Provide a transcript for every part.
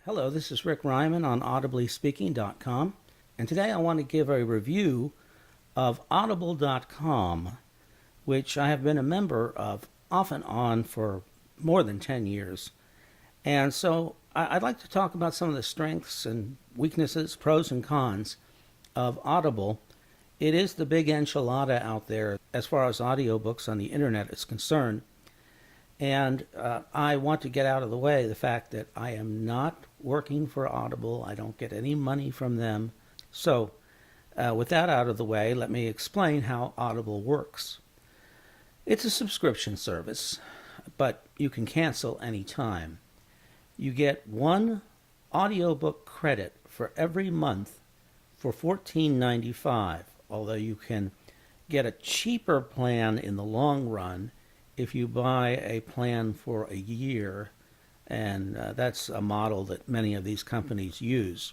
Hello, this is Rick Ryman on audiblyspeaking.com, and today I want to give a review of audible.com, which I have been a member of off and on for more than 10 years. And so I'd like to talk about some of the strengths and weaknesses, pros and cons of Audible. It is the big enchilada out there as far as audiobooks on the internet is concerned. And I want to get out of the way the fact that I am not working for Audible. I don't get any money from them. So with that out of the way, let me explain how Audible works. It's a subscription service, but you can cancel any time. You get one audiobook credit for every month for $14.95, although you can get a cheaper plan in the long run if you buy a plan for a year, and that's a model that many of these companies use.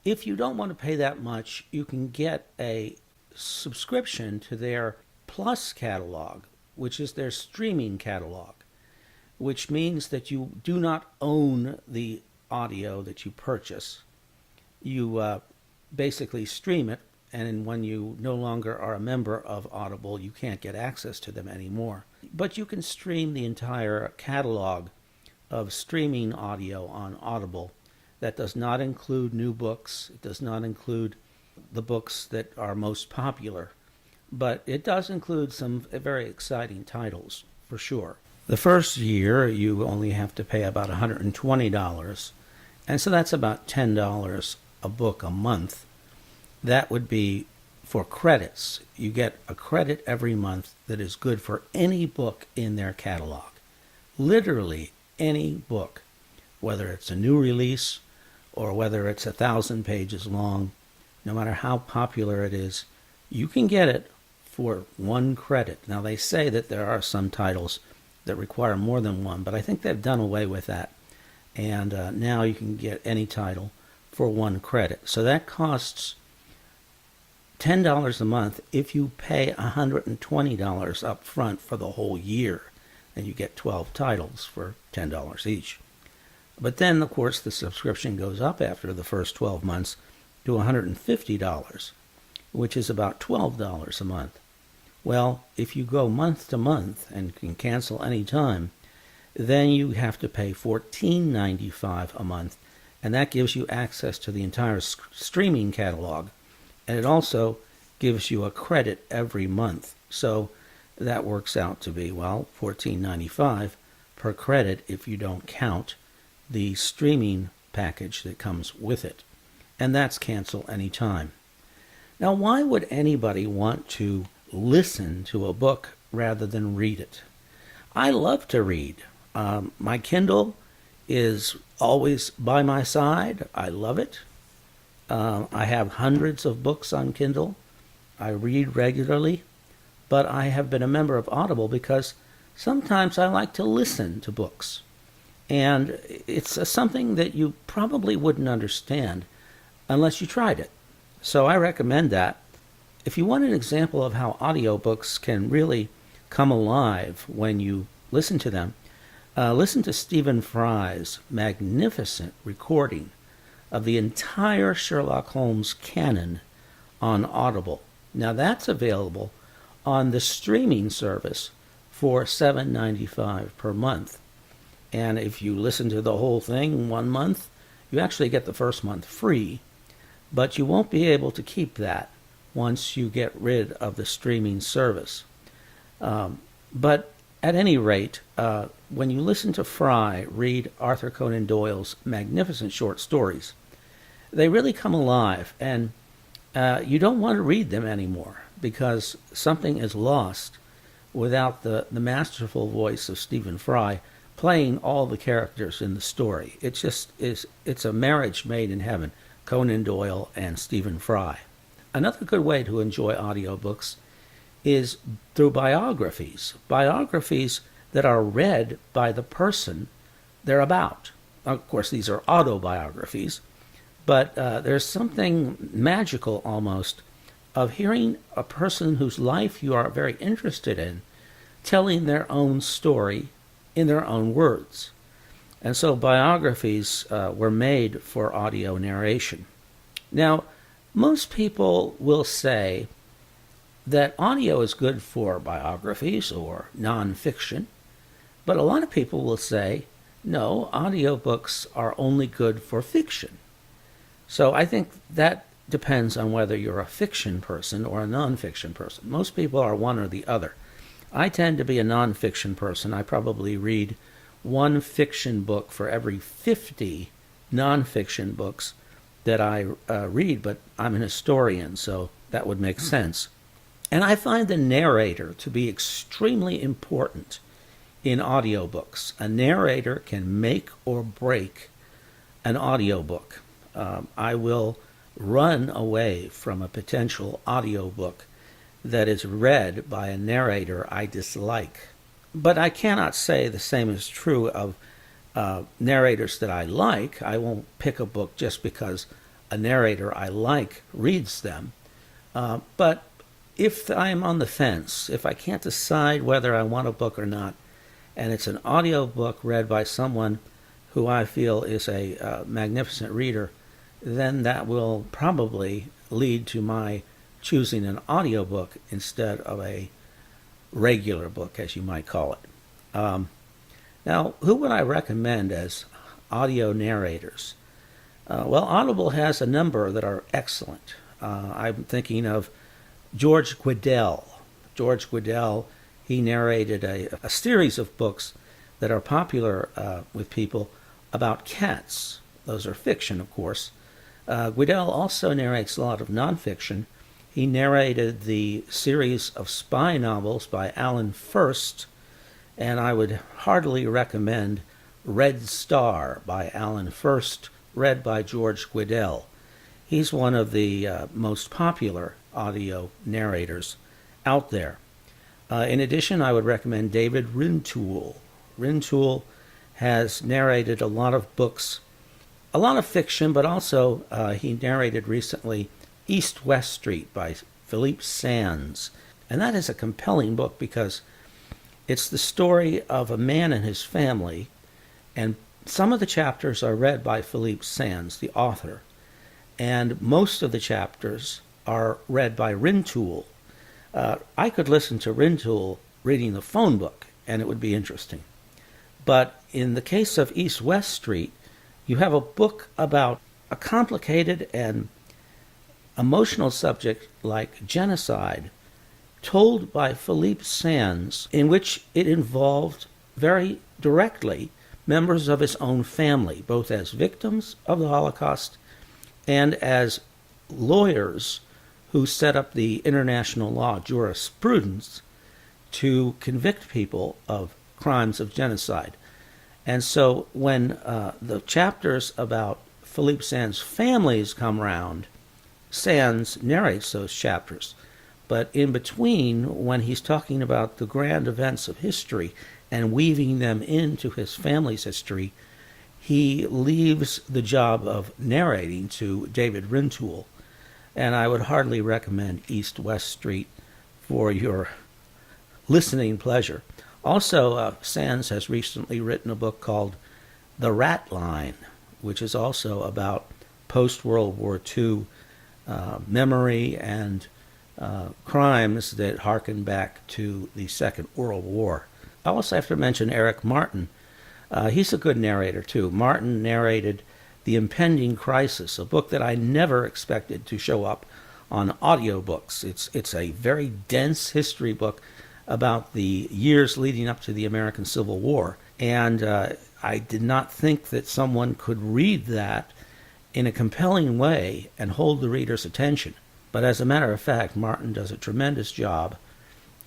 If you don't want to pay that much, you can get a subscription to their Plus catalog, which is their streaming catalog, which means that you do not own the audio that you purchase. You basically stream it, and when you no longer are a member of Audible, you can't get access to them anymore. But you can stream the entire catalog of streaming audio on Audible. That does not include new books. It does not include the books that are most popular. But it does include some very exciting titles, for sure. The first year, you only have to pay about $120, and so that's about $10 a book a month. That would be for credits. You get a credit every month that is good for any book in their catalog. Literally any book, whether it's a new release or whether it's 1,000 pages long, no matter how popular it is, you can get it for one credit. Now, they say that there are some titles that require more than one, but I think they've done away with that. And now you can get any title for one credit. So that costs $10 a month if you pay $120 up front for the whole year, and you get 12 titles for $10 each. But then, of course, the subscription goes up after the first 12 months to $150, which is about $12 a month. Well, if you go month to month and can cancel any time, then you have to pay $14.95 a month, and that gives you access to the entire streaming catalog. And it also gives you a credit every month. So that works out to be, well, $14.95 per credit if you don't count the streaming package that comes with it. And that's cancel anytime. Now, why would anybody want to listen to a book rather than read it? I love to read. My Kindle is always by my side. I love it. I have hundreds of books on Kindle. I read regularly, but I have been a member of Audible because sometimes I like to listen to books. And it's something that you probably wouldn't understand unless you tried it. So I recommend that. If you want an example of how audiobooks can really come alive when you listen to them, listen to Stephen Fry's magnificent recording of the entire Sherlock Holmes canon on Audible. Now that's available on the streaming service for $7.95 per month. And if you listen to the whole thing 1 month, you actually get the first month free, but you won't be able to keep that once you get rid of the streaming service. But at any rate, when you listen to Fry read Arthur Conan Doyle's magnificent short stories, they really come alive, and you don't want to read them anymore because something is lost without the masterful voice of Stephen Fry playing all the characters in the story. It's a marriage made in heaven, Conan Doyle and Stephen Fry. Another good way to enjoy audiobooks is through biographies that are read by the person they're about. Of course, these are autobiographies, but there's something magical almost of hearing a person whose life you are very interested in telling their own story in their own words. And so biographies were made for audio narration. Now, most people will say that audio is good for biographies or nonfiction, but a lot of people will say, no, audiobooks are only good for fiction. So I think that depends on whether you're a fiction person or a nonfiction person. Most people are one or the other. I tend to be a nonfiction person. I probably read one fiction book for every 50 nonfiction books that I read, but I'm an historian, so that would make sense. And I find the narrator to be extremely important in audiobooks. A narrator can make or break an audiobook. I will run away from a potential audiobook that is read by a narrator I dislike. But I cannot say the same is true of narrators that I like. I won't pick a book just because a narrator I like reads them. But if I'm on the fence, if I can't decide whether I want a book or not, and it's an audiobook read by someone who I feel is a magnificent reader, then that will probably lead to my choosing an audiobook instead of a regular book, as you might call it. Now, who would I recommend as audio narrators? Well, Audible has a number that are excellent. I'm thinking of George Guidall. George Guidall, he narrated a series of books that are popular with people about cats. Those are fiction, of course. Guidall also narrates a lot of nonfiction. He narrated the series of spy novels by Alan First, and I would heartily recommend Red Star by Alan First, read by George Guidall. He's one of the most popular audio narrators out there. In addition, I would recommend David Rintoul. Rintoul has narrated a lot of books, a lot of fiction, but also he narrated recently East-West Street by Philippe Sands. And that is a compelling book because it's the story of a man and his family, and some of the chapters are read by Philippe Sands, the author, and most of the chapters are read by Rintoul. I could listen to Rintoul reading the phone book, and it would be interesting. But in the case of East-West Street, you have a book about a complicated and emotional subject like genocide, told by Philippe Sands, in which it involved very directly members of his own family, both as victims of the Holocaust and as lawyers who set up the international law jurisprudence to convict people of crimes of genocide. And so when the chapters about Philippe Sands' families come round, Sands narrates those chapters. But in between, when he's talking about the grand events of history and weaving them into his family's history, he leaves the job of narrating to David Rintoul. And I would heartily recommend East-West Street for your listening pleasure. Also, Sands has recently written a book called The Rat Line, which is also about post-World War II memory and crimes that harken back to the Second World War. I also have to mention Eric Martin. He's a good narrator, too. Martin narrated The Impending Crisis, a book that I never expected to show up on audiobooks. It's a very dense history book about the years leading up to the American Civil War. And I did not think that someone could read that in a compelling way and hold the reader's attention. But as a matter of fact, Martin does a tremendous job,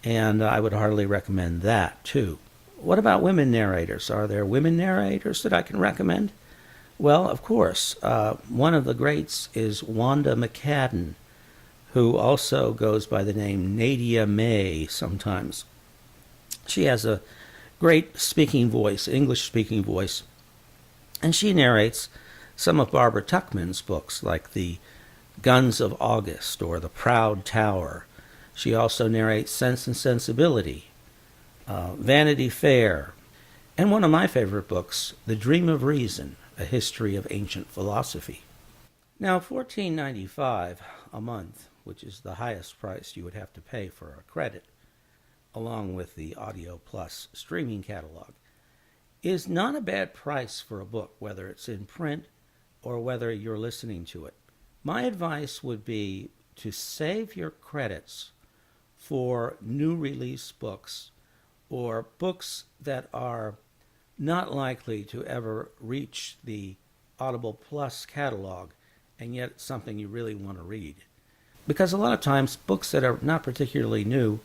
and I would heartily recommend that, too. What about women narrators? Are there women narrators that I can recommend? Well, of course. One of the greats is Wanda McCadden, who also goes by the name Nadia May sometimes. She has a great speaking voice, English-speaking voice, and she narrates some of Barbara Tuchman's books, like The Guns of August or The Proud Tower. She also narrates Sense and Sensibility, Vanity Fair, and one of my favorite books, The Dream of Reason, A History of Ancient Philosophy. Now, $14.95 a month, which is the highest price you would have to pay for a credit, along with the Audio Plus streaming catalog, is not a bad price for a book, whether it's in print or whether you're listening to it. My advice would be to save your credits for new release books or books that are not likely to ever reach the Audible Plus catalog, and yet it's something you really want to read. Because a lot of times books that are not particularly new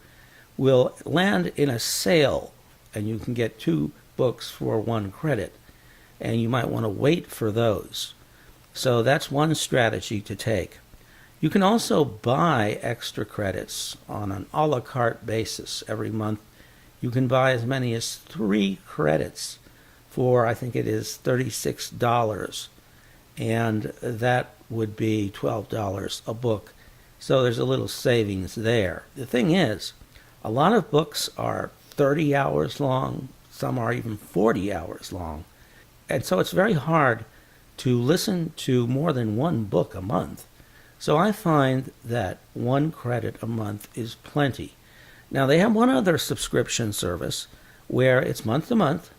will land in a sale, and you can get 2 books for 1 credit, and you might want to wait for those. So that's one strategy to take. You can also buy extra credits on an a la carte basis. Every month you can buy as many as 3 credits for, I think it is $36, and that would be $12 a book. So there's a little savings there. The thing is, a lot of books are 30 hours long, some are even 40 hours long, and so it's very hard to listen to more than 1 book a month. So I find that 1 credit a month is plenty. Now, they have one other subscription service where it's month to month,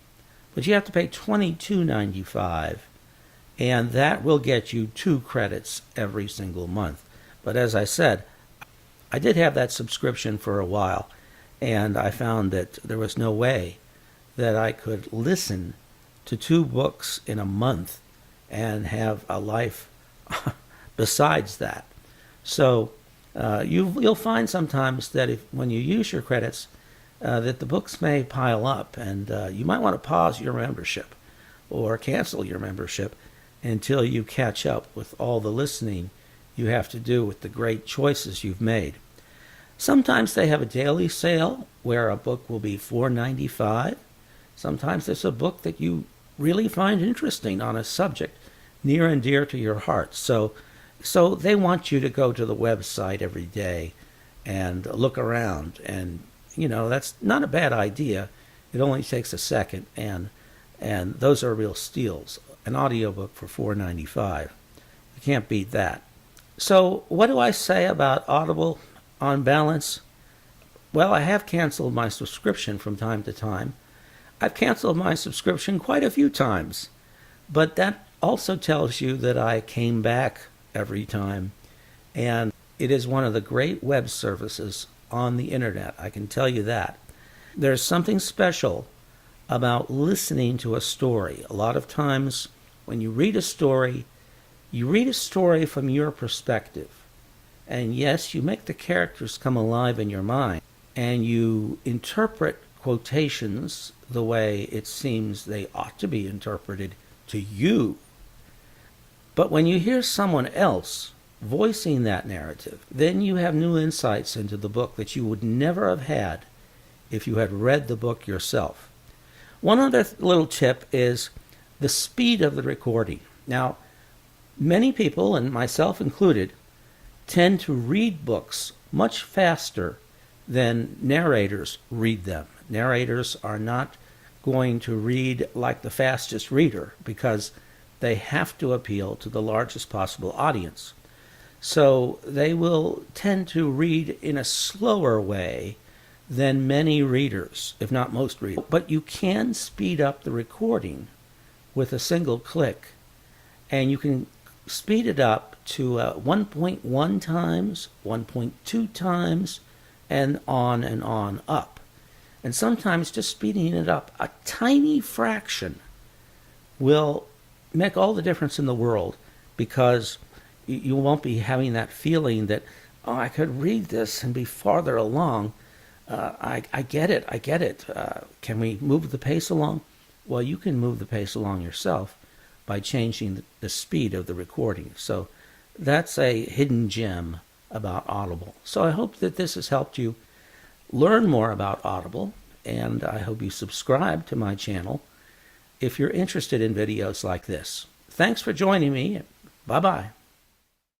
but you have to pay $22.95, and that will get you 2 credits every single month. But as I said, I did have that subscription for a while, and I found that there was no way that I could listen to 2 books in a month and have a life besides that. So you'll find sometimes that when you use your credits, that the books may pile up, and you might want to pause your membership or cancel your membership until you catch up with all the listening you have to do with the great choices you've made. Sometimes they have a daily sale where a book will be $4.95. Sometimes there's a book that you really find interesting on a subject near and dear to your heart. So they want you to go to the website every day and look around, and that's not a bad idea. It only takes a second, and those are real steals. An audiobook for $4.95. You can't beat that. So what do I say about Audible on balance? Well, I have canceled my subscription from time to time. I've canceled my subscription quite a few times, but that also tells you that I came back every time, and it is one of the great web services on the internet, I can tell you that. There's something special about listening to a story. A lot of times when you read a story from your perspective. And yes, you make the characters come alive in your mind, and you interpret quotations the way it seems they ought to be interpreted to you. But when you hear someone else voicing that narrative, then you have new insights into the book that you would never have had if you had read the book yourself. One other little tip is the speed of the recording. Now, many people, and myself included, tend to read books much faster than narrators read them. Narrators are not going to read like the fastest reader because they have to appeal to the largest possible audience. So they will tend to read in a slower way than many readers, if not most readers. But you can speed up the recording with a single click, and you can speed it up to 1.1 times, 1.2 times, and on up. And sometimes just speeding it up a tiny fraction will make all the difference in the world, because you won't be having that feeling that, oh, I could read this and be farther along. I get it. Can we move the pace along? Well, you can move the pace along yourself by changing the speed of the recording. So that's a hidden gem about Audible. So I hope that this has helped you learn more about Audible, and I hope you subscribe to my channel if you're interested in videos like this. Thanks for joining me. Bye-bye.